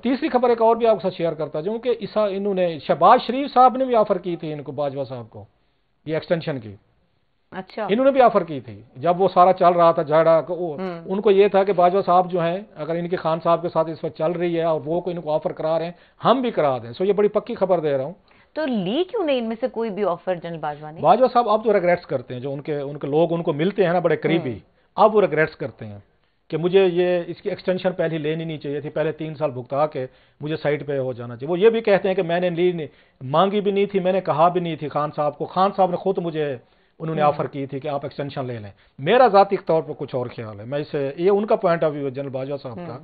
تیسری خبر ایک اور بھی آپ کے ساتھ شیئر کرتا ہوں کہ انہوں نے شہباز شریف صاحب نے بھی آفر کی تھی ان کو، باجوہ صاحب کو، یہ ایکسٹینشن کی اچھا انہوں نے بھی آفر کی تھی جب وہ سارا چل رہا تھا جھگڑا، ان کو یہ تھا کہ باجوہ صاحب جو ہیں اگر ان کے خان صاحب کے ساتھ اس وقت چل رہی ہے اور وہ ان کو آفر کرا رہے ہیں ہم بھی کرا دیں. سو یہ بڑی پکی خبر دے رہا ہوں. تو لی کیوں نہیں ان میں سے کوئی بھی آفر جنرل باجوہ نے؟ باجوہ صاحب اب تو ریگریٹس کرتے ہیں، جو ان کے لوگ ان کو ملتے ہیں نا بڑے قریبی، اب وہ ریگریٹس کرتے ہیں کہ مجھے یہ اس کی ایکسٹینشن پہلے لینی نہیں چاہیے تھی، پہلے 3 سال بھگتا کے مجھے سائٹ پہ ہو جانا چاہیے. وہ یہ بھی کہتے ہیں کہ میں نے مانگی بھی نہیں تھی، میں نے کہا بھی نہیں تھی خان صاحب کو، خان صاحب نے خود مجھے انہوں نے آفر کی تھی کہ آپ ایکسٹینشن لے لیں. میرا ذاتی طور پر کچھ اور خیال ہے، میں اسے یہ ان کا پوائنٹ آف ویو ہے جنرل باجوہ صاحب کا.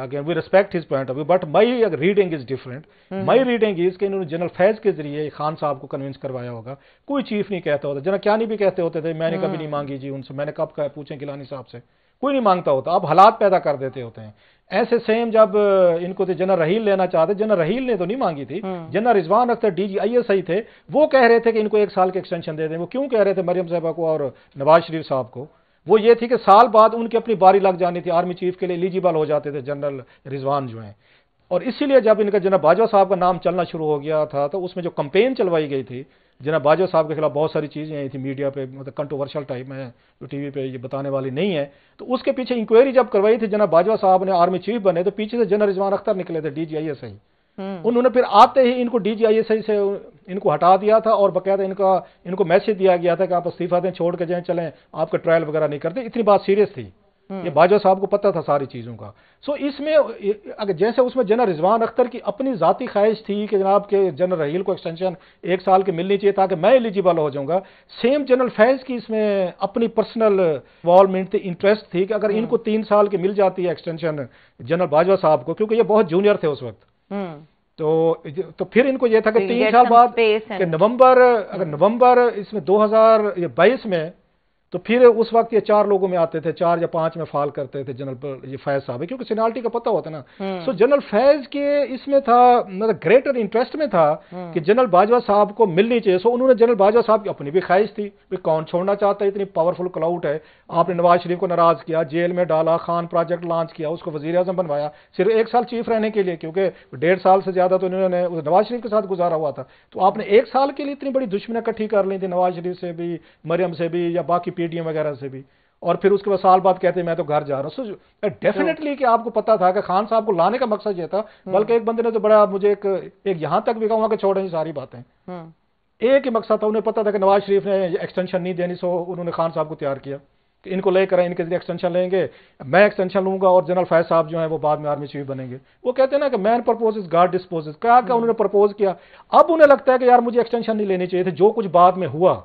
Again we respect his point of view, but my reading is different. My reading is کہ انہوں نے جنرل فیض کے ذریعے خان صاحب کو کنونس کروایا ہوگا. کوئی چیف نہیں کہتا ہوتا، جنرل کیانی بھی کہتے ہوتے تھے میں نے کبھی نہیں مانگی جی ان سے، میں نے کب کہا پوچھیں گیلانی صاحب سے، کوئی نہیں مانگتا ہوتا. اب حالات پیدا کر دیتے ہوتے ہیں. ایسے سیم جب ان کو جنرل رحیل لینا چاہتے، جنرل رحیل نے تو نہیں مانگی تھی، جنرل رضوان اختر DGISI تھے، وہ کہہ رہے تھے کہ ان کو 1 سال کے ایکسٹینشن دے دیں. وہ کیوں کہہ رہے تھے مریم صاحبہ کو اور نواز شریف صاحب کو؟ وہ یہ تھی کہ سال بعد ان کی اپنی باری لگ جانی تھی، آرمی چیف کے لیے ایلیجیبل ہو جاتے تھے جنرل رضوان جو ہیں. اور اسی لیے جب ان کا جناب باجوہ صاحب کا نام چلنا شروع ہو گیا تھا تو اس میں جو کمپین چلوائی گئی تھی جناب باجوہ صاحب کے خلاف، بہت ساری چیزیں آئی تھی میڈیا پہ، مطلب کنٹروورشل ٹائپ ہے جو ٹی وی پہ یہ بتانے والی نہیں ہے. تو اس کے پیچھے انکوائری جب کروائی تھی جناب باجوہ صاحب نے، آرمی چیف بنے، تو پیچھے سے جنرل رضوان اختر نکلے تھے DGISI. انہوں نے پھر آتے ہی ان کو DGISI سے ان کو ہٹا دیا تھا اور باقاعدہ ان کو میسج دیا گیا تھا کہ آپ استعفیٰ دیں، چھوڑ کے جائیں، چلیں، آپ کا ٹرائل وغیرہ نہیں کرتے. اتنی بات سیریس تھی، یہ باجوہ صاحب کو پتہ تھا ساری چیزوں کا. سو اس میں اگر جیسے اس میں جنرل رضوان اختر کی اپنی ذاتی خواہش تھی کہ جناب کے جنرل رحیل کو ایکسٹینشن 1 سال کی ملنی چاہیے تاکہ میں ایلیجیبل ہو جاؤں گا، سیم جنرل فیض کی اس میں اپنی پرسنل انوالومنٹ تھی، انٹرسٹ تھی کہ اگر ان کو 3 سال کی مل جاتی ہے ایکسٹینشن جنرل باجوہ صاحب کو، کیونکہ یہ بہت جونیئر تھے اس وقت، تو پھر ان کو یہ تھا کہ 3 سال بعد کہ نومبر اس میں 2022 میں، تو پھر اس وقت یہ 4 لوگوں میں آتے تھے، 4 یا 5 میں فال کرتے تھے جنرل یہ فیض صاحب، کیونکہ سینالٹی کا پتہ ہوتا نا. سو جنرل فیض کے اس میں تھا، مطلب گریٹر انٹرسٹ میں تھا کہ جنرل باجوہ صاحب کو ملنی چاہیے. سو انہوں نے جنرل باجوہ صاحب کی اپنی بھی خواہش تھی، کون چھوڑنا چاہتا ہے، اتنی پاورفل کلاؤٹ ہے. آپ نے نواز شریف کو ناراض کیا، جیل میں ڈالا، خان پروجیکٹ لانچ کیا، اس کو وزیر اعظم بنوایا صرف 1 سال چیف رہنے کے لیے، کیونکہ 1.5 سال سے زیادہ تو انہوں نے نواز شریف کے ساتھ گزارا ہوا تھا. تو آپ نے 1 سال کے لیے اتنی بڑی دشمنیاں اکٹھی کر لی تھی نواز شریف سے بھی، مریم سے بھی، یا باقی PDM وغیرہ سے بھی، اور پھر اس کے بعد سال بعد کہتے ہیں میں تو گھر جا رہا ہوں. سو ڈیفینیٹلی کہ آپ کو پتا تھا کہ خان صاحب کو لانے کا مقصد یہ تھا. بلکہ ایک بندے نے تو بڑا مجھے ایک یہاں تک بھی کہوں گا کہ چھوڑیں ساری باتیں، ایک ہی مقصد تھا، انہیں پتا تھا کہ نواز شریف نے ایکسٹینشن نہیں دینی. سو انہوں نے خان صاحب کو تیار کیا کہ ان کو لے کر ان کے ذریعے ایکسٹینشن لیں گے، میں ایکسٹینشن لوں گا اور جنرل فیض صاحب جو ہیں وہ بعد میں آرمی چیف بنیں گے. وہ کہتے ہیں نا کہ مین پرپوزز گاڈ ڈسپوزز، کیا انہوں نے پرپوز کیا. اب انہیں لگتا ہے کہ یار مجھے ایکسٹینشن نہیں لینی چاہیے تھی، جو کچھ بعد میں ہوا